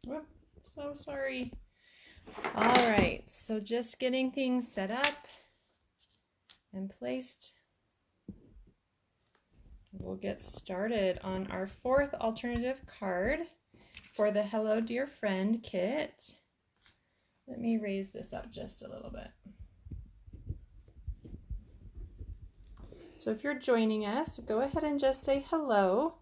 Whoop, so sorry. All right, so just getting things set up and placed. We'll get started on our fourth alternative card for the Hello Dear Friend kit. Let me raise this up just a little bit. So if you're joining us, go ahead and just say hello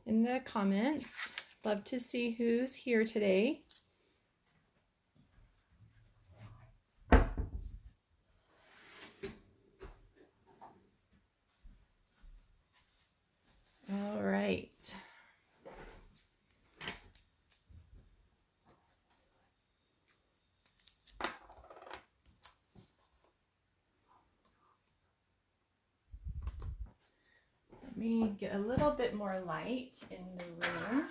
in the comments. Love to see who's here today. All right. Let me get a little bit more light in the room.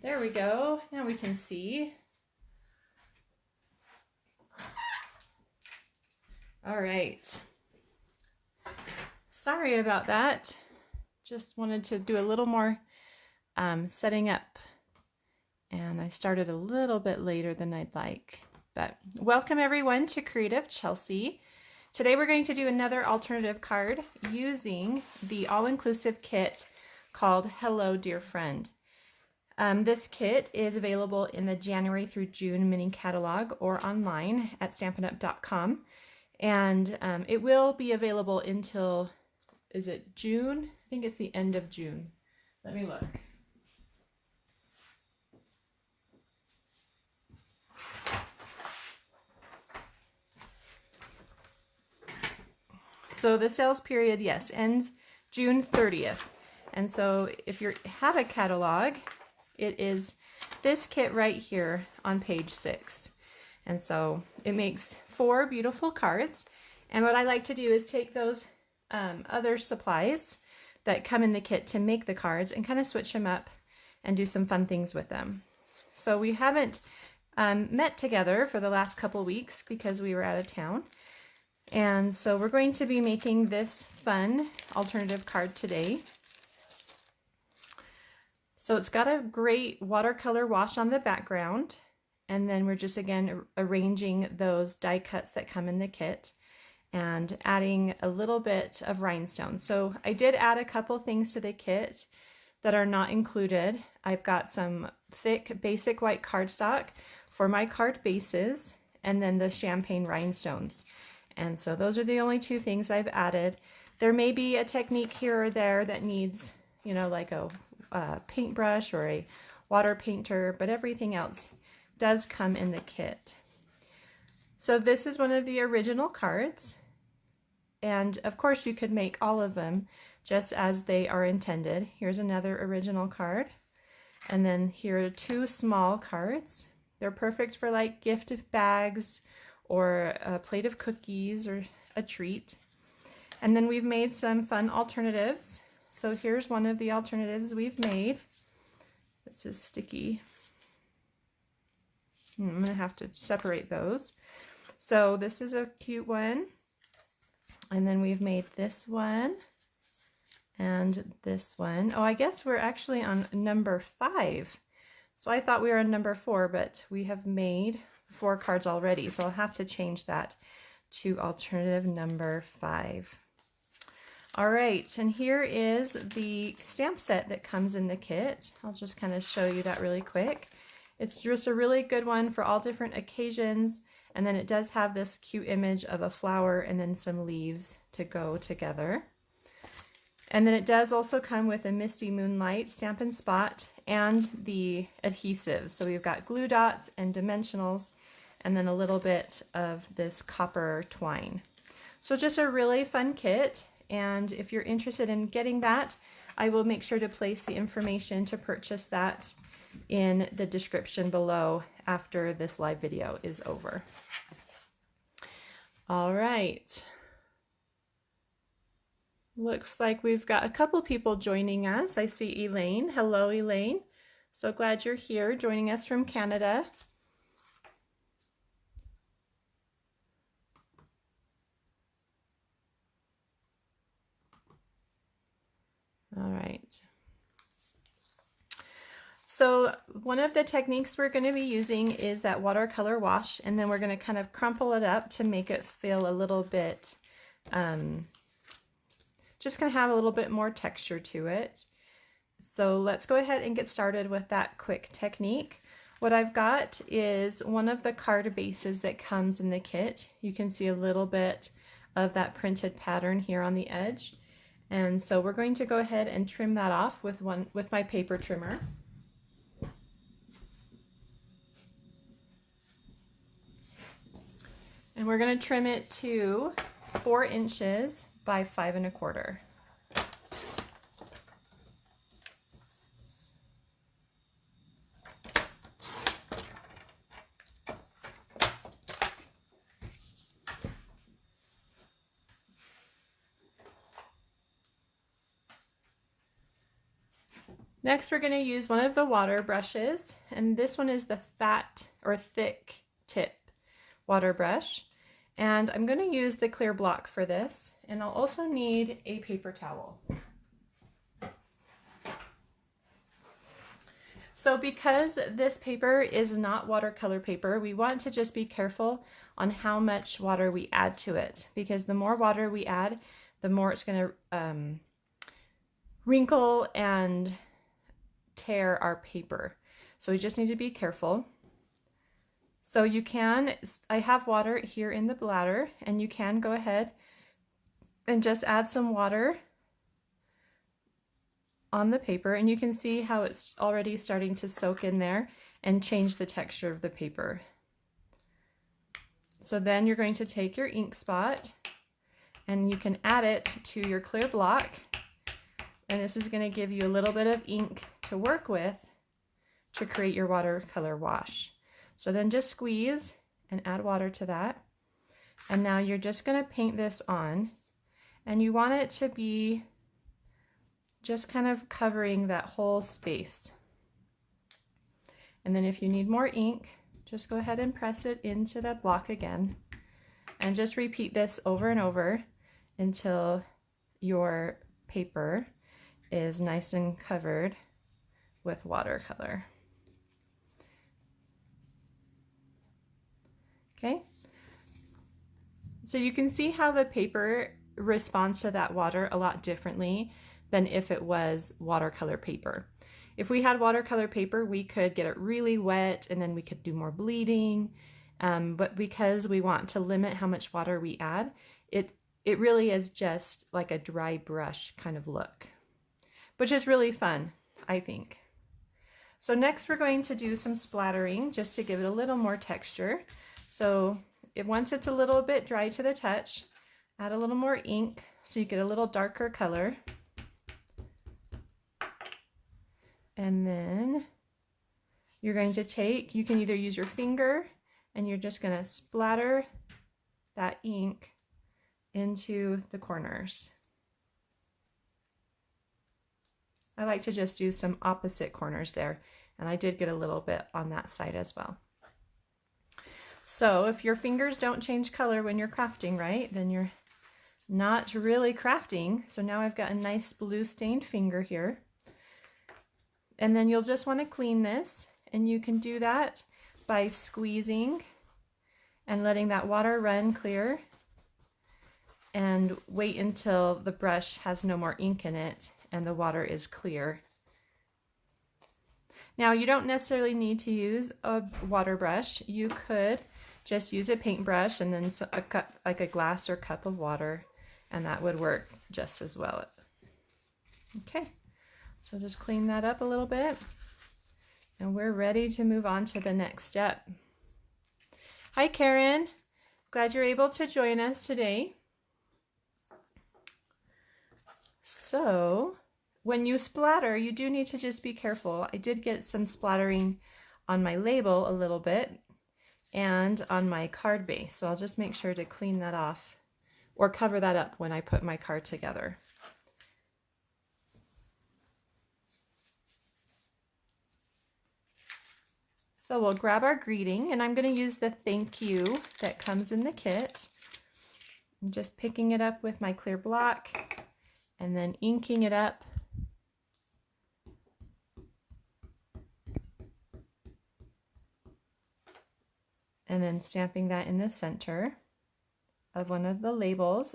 There we go. Now we can see. All right. Sorry about that. Just wanted to do a little more setting up, and I started a little bit later than I'd like. But welcome everyone to Creative Chelsey. Today we're going to do another alternative card using the all-inclusive kit called Hello Dear Friend. This kit is available in the January through June mini catalog or online at stampinup.com. And it will be available until, is it June? I think it's the end of June. Let me look. So the sales period, yes, ends June 30th. And so if you have a catalog, it is this kit right here on page 6. And so it makes 4 beautiful cards. And what I like to do is take those other supplies that come in the kit to make the cards and kind of switch them up and do some fun things with them. So we haven't met together for the last couple weeks because we were out of town. And so we're going to be making this fun alternative card today. So it's got a great watercolor wash on the background. And then we're just, again, arranging those die cuts that come in the kit and adding a little bit of rhinestones. So I did add a couple things to the kit that are not included. I've got some thick basic white cardstock for my card bases and then the champagne rhinestones. And so those are the only 2 things I've added. There may be a technique here or there that needs, you know, like a paintbrush or a water painter, but everything else does come in the kit. So this is one of the original cards. And of course you could make all of them just as they are intended. Here's another original card. And then here are 2 small cards. They're perfect for like gift bags or a plate of cookies or a treat. And then we've made some fun alternatives. So here's one of the alternatives we've made. This is sticky. I'm gonna have to separate those. So this is a cute one. And then we've made this one and this one. Oh, I guess we're actually on number 5. So I thought we were on number 4, but we have made 4 cards already, so I'll have to change that to alternative number 5. All right, and here is the stamp set that comes in the kit. I'll just kind of show you that really quick. It's just a really good one for all different occasions, and then it does have this cute image of a flower and then some leaves to go together. And then it does also come with a Misty Moonlight Stampin' Spot and the adhesive. So we've got glue dots and dimensionals and then a little bit of this copper twine. So just a really fun kit. And if you're interested in getting that, I will make sure to place the information to purchase that in the description below after this live video is over. All right. Looks like we've got a couple people joining us. I see Elaine. Hello, Elaine. So glad you're here joining us from Canada. All right. So one of the techniques we're going to be using is that watercolor wash, and then we're going to kind of crumple it up to make it feel a little bit, just going to have a little bit more texture to it. So let's go ahead and get started with that quick technique. What I've got is one of the card bases that comes in the kit. You can see a little bit of that printed pattern here on the edge. And so we're going to go ahead and trim that off with my paper trimmer. And we're going to trim it to 4 inches by 5 1/4. Next, we're going to use one of the water brushes, and this one is the fat or thick tip water brush. And I'm going to use the clear block for this, and I'll also need a paper towel. So because this paper is not watercolor paper, we want to just be careful on how much water we add to it, because the more water we add, the more it's going to wrinkle and tear our paper. So we just need to be careful. So you can, I have water here in the bladder, and you can go ahead and just add some water on the paper, and you can see how it's already starting to soak in there and change the texture of the paper. So then you're going to take your ink spot and you can add it to your clear block, and this is going to give you a little bit of ink to work with to create your watercolor wash. So then just squeeze and add water to that. And now you're just going to paint this on, and you want it to be just kind of covering that whole space. And then if you need more ink, just go ahead and press it into that block again, and just repeat this over and over until your paper is nice and covered with watercolor. Okay, so you can see how the paper responds to that water a lot differently than if it was watercolor paper. If we had watercolor paper, we could get it really wet and then we could do more bleeding, but because we want to limit how much water we add, it really is just like a dry brush kind of look, which is really fun, I think. So next we're going to do some splattering just to give it a little more texture. So once it's a little bit dry to the touch, add a little more ink so you get a little darker color. And then you're going to take, you can either use your finger and you're just going to splatter that ink into the corners. I like to just do some opposite corners there, and I did get a little bit on that side as well. So if your fingers don't change color when you're crafting, right, then you're not really crafting. So now I've got a nice blue stained finger here. And then you'll just want to clean this, and you can do that by squeezing and letting that water run clear, and wait until the brush has no more ink in it and the water is clear. Now you don't necessarily need to use a water brush. You could just use a paintbrush and then a cup, like a glass or cup of water, and that would work just as well. Okay, so just clean that up a little bit, and we're ready to move on to the next step. Hi Karen, glad you're able to join us today. So when you splatter, you do need to just be careful. I did get some splattering on my label a little bit and on my card base, so I'll just make sure to clean that off or cover that up when I put my card together. So we'll grab our greeting, and I'm going to use the thank you that comes in the kit. I'm just picking it up with my clear block and then inking it up and then stamping that in the center of one of the labels.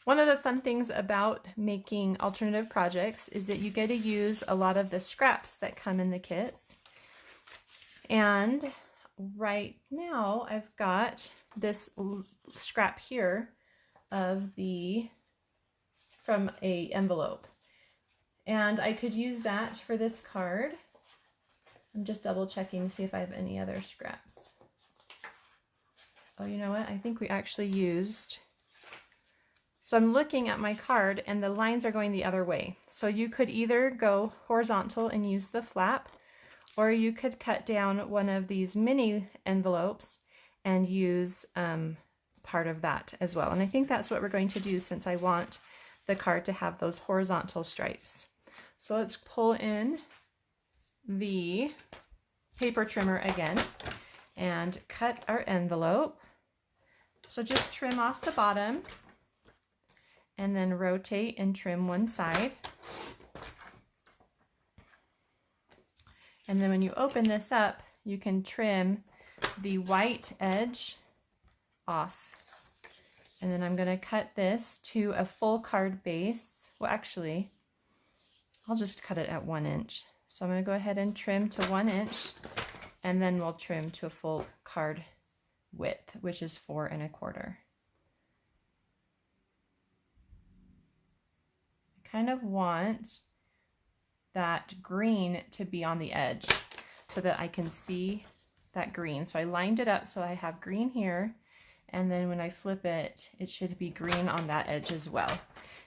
One of the fun things about making alternative projects is that you get to use a lot of the scraps that come in the kits. And right now I've got this scrap here of from a envelope. And I could use that for this card. I'm just double checking to see if I have any other scraps. Oh, you know what? I think we actually used... So I'm looking at my card and the lines are going the other way. So you could either go horizontal and use the flap, or you could cut down one of these mini envelopes and use part of that as well. And I think that's what we're going to do since I want the card to have those horizontal stripes. So let's pull in the paper trimmer again and cut our envelope. So just trim off the bottom and then rotate and trim one side. And then when you open this up, you can trim the white edge off. And then I'm gonna cut this to a full card base. Well, actually, I'll just cut it at 1 inch. So I'm gonna go ahead and trim to 1 inch, and then we'll trim to a full card width, which is 4 1/4. Kind of want that green to be on the edge so that I can see that green. So I lined it up so I have green here, and then when I flip it, it should be green on that edge as well.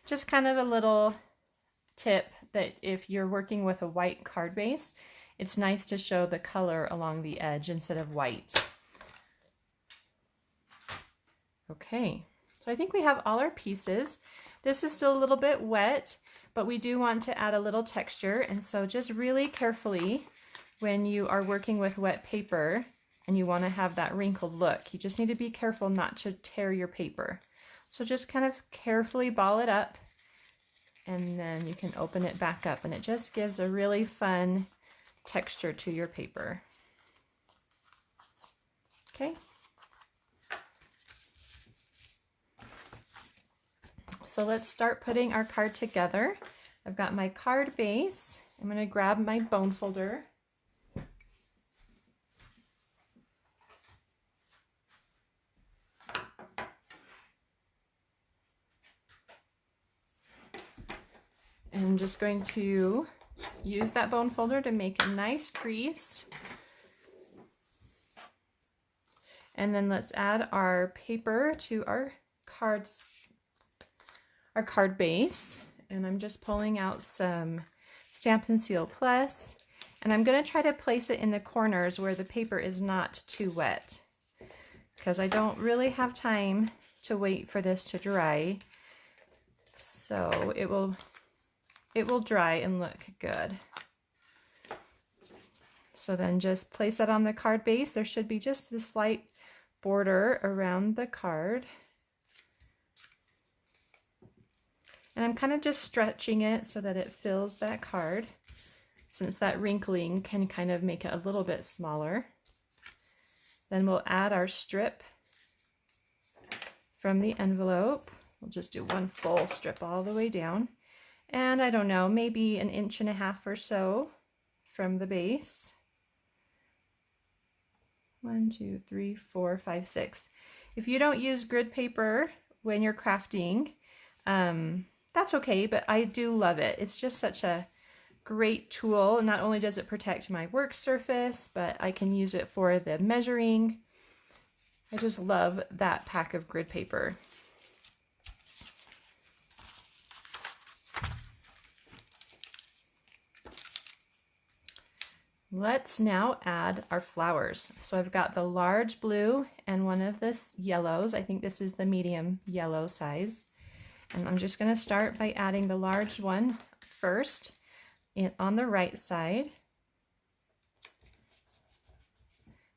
Just kind of a little tip that if you're working with a white card base, it's nice to show the color along the edge instead of white. Okay, so I think we have all our pieces. This is still a little bit wet, but we do want to add a little texture, and so just really carefully when you are working with wet paper and you want to have that wrinkled look, you just need to be careful not to tear your paper. So just kind of carefully ball it up, and then you can open it back up, and it just gives a really fun texture to your paper. Okay. So let's start putting our card together. I've got my card base. I'm going to grab my bone folder. And I'm just going to use that bone folder to make a nice crease. And then let's add our paper to our card base, and I'm just pulling out some Stampin' Seal Plus, and I'm going to try to place it in the corners where the paper is not too wet, because I don't really have time to wait for this to dry, so it will dry and look good. So then just place that on the card base. There should be just a slight border around the card. And I'm kind of just stretching it so that it fills that card, since that wrinkling can kind of make it a little bit smaller. Then we'll add our strip from the envelope. We'll just do one full strip all the way down. And I don't know, maybe 1.5 inches or so from the base. 1, 2, 3, 4, 5, 6. If you don't use grid paper when you're crafting, that's okay, but I do love it. It's just such a great tool. Not only does it protect my work surface, but I can use it for the measuring. I just love that pack of grid paper. Let's now add our flowers. So I've got the large blue and one of the yellows. I think this is the medium yellow size. And I'm just going to start by adding the large one first on the right side.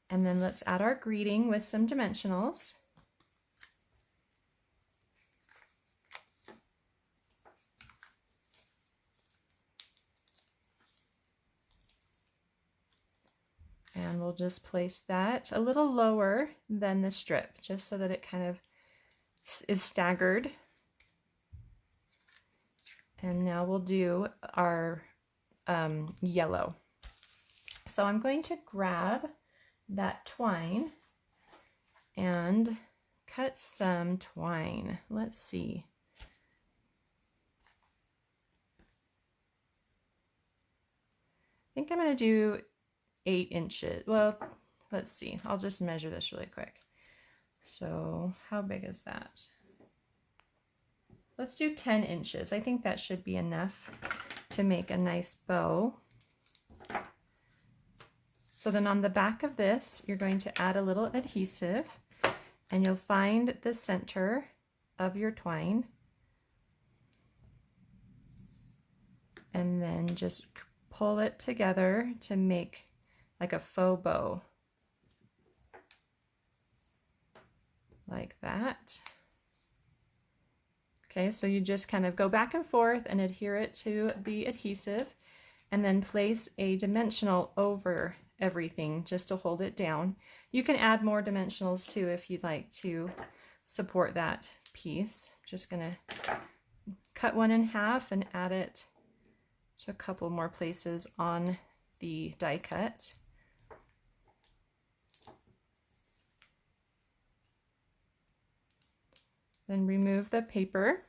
And then let's add our greeting with some dimensionals. we'll just place that a little lower than the strip, just so that it kind of is staggered. And now we'll do our yellow. So I'm going to grab that twine and cut some twine. Let's see. I think I'm going to do 8 inches. Well, let's see. I'll just measure this really quick. So how big is that? Let's do 10 inches. I think that should be enough to make a nice bow. So then on the back of this, you're going to add a little adhesive, and you'll find the center of your twine. And then just pull it together to make like a faux bow. Like that. Okay, so you just kind of go back and forth and adhere it to the adhesive, and then place a dimensional over everything just to hold it down. You can add more dimensionals too if you'd like to support that piece. Just gonna cut one in half and add it to a couple more places on the die cut. Then remove the paper.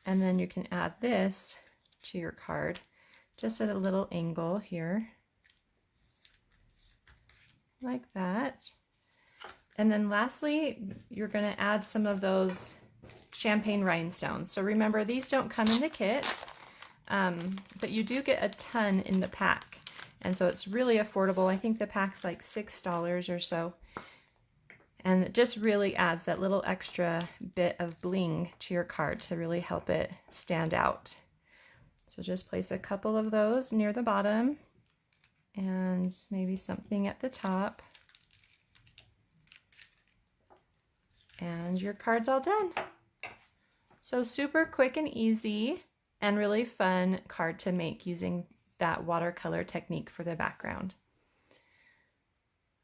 And then you can add this to your card just at a little angle here, like that. And then lastly, you're going to add some of those champagne rhinestones. So remember, these don't come in the kit, but you do get a ton in the pack. And so it's really affordable. I think the pack's like $6 or so. And it just really adds that little extra bit of bling to your card to really help it stand out. So just place a couple of those near the bottom and maybe something at the top. And your card's all done. So super quick and easy and really fun card to make using that watercolor technique for the background.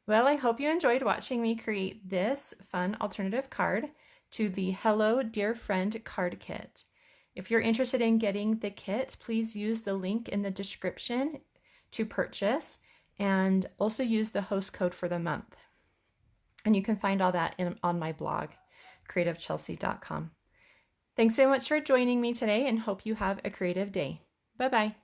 Well, I hope you enjoyed watching me create this fun alternative card to the Hello Dear Friend card kit. If you're interested in getting the kit, please use the link in the description to purchase, and also use the host code for the month. And you can find all that on my blog, creativechelsey.com. Thanks so much for joining me today, and hope you have a creative day. Bye-bye.